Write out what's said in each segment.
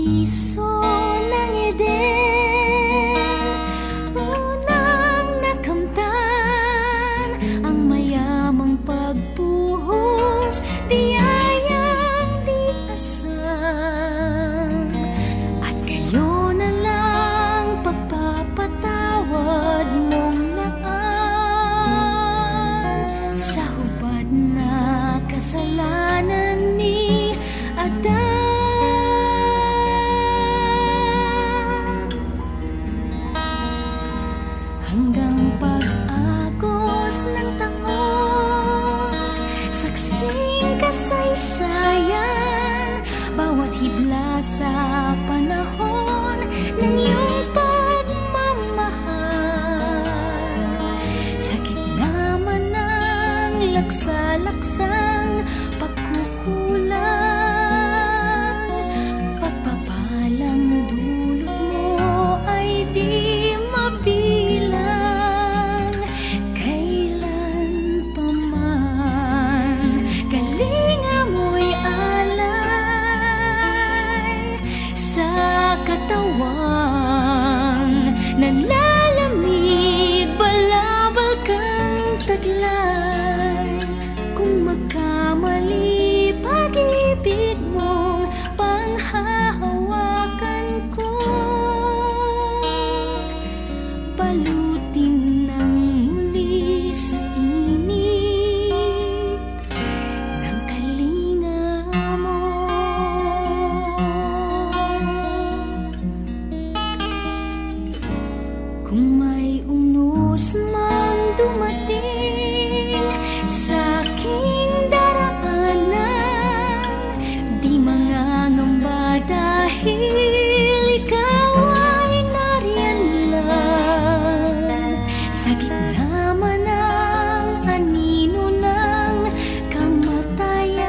paraiso ng Eden, unang nakamtan ang mayamang pagbuhos, biyayang di asang, at kayo na lang pagpapatawad mong laan sa hubad na kasalanan ni Adan. Hanggang pag-agos ng taon, saksing kasaysayan, bawat hibla sa panahon ng iyong pagmamahal. Sa gitna man ng laksa-laksang pagkukulang, pagpapalang dulot mo ay di mabilang. Kailan pa man kalinga mo'y alay sa katawang nanlalamig, balabal kang taglay. Kung magkamali pag-ibig mong panghahawakan ko, balutin ng muli sa init ng kalinga mo. Kung may unos mang dumating sa aking daraanan, di mangangamba dahil ikaw ay nariyan lang. Sa gitna man ng anino ng kamatayan,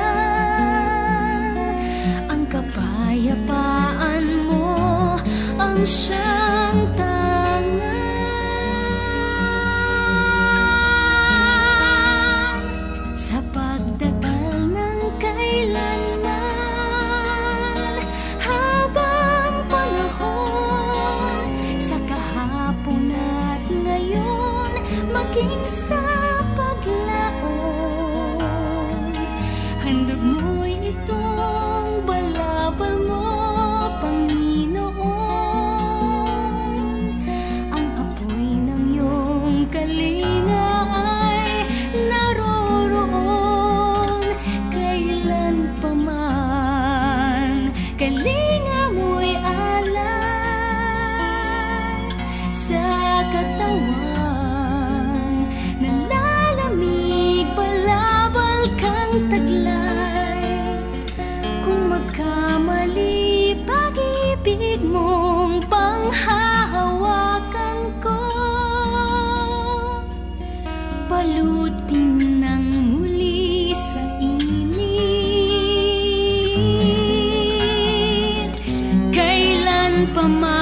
ang kapayapaan mo ang siyang tangan. Sa pagdatal ng kailanman, habang panahon, sa kahapon at ngayon, maging sa paglaon, handog mo'y itong balabal mo, Panginoon. Ang apoy ng iyong kalinga ay naroroon. Kailan pa man kalinga mo'y alay sa katawan nanlalamig, balabal kang taglay. Kung magkamali pag-ibig mong panghahawakan ko, balutin ng muli sa init. Kailan pa man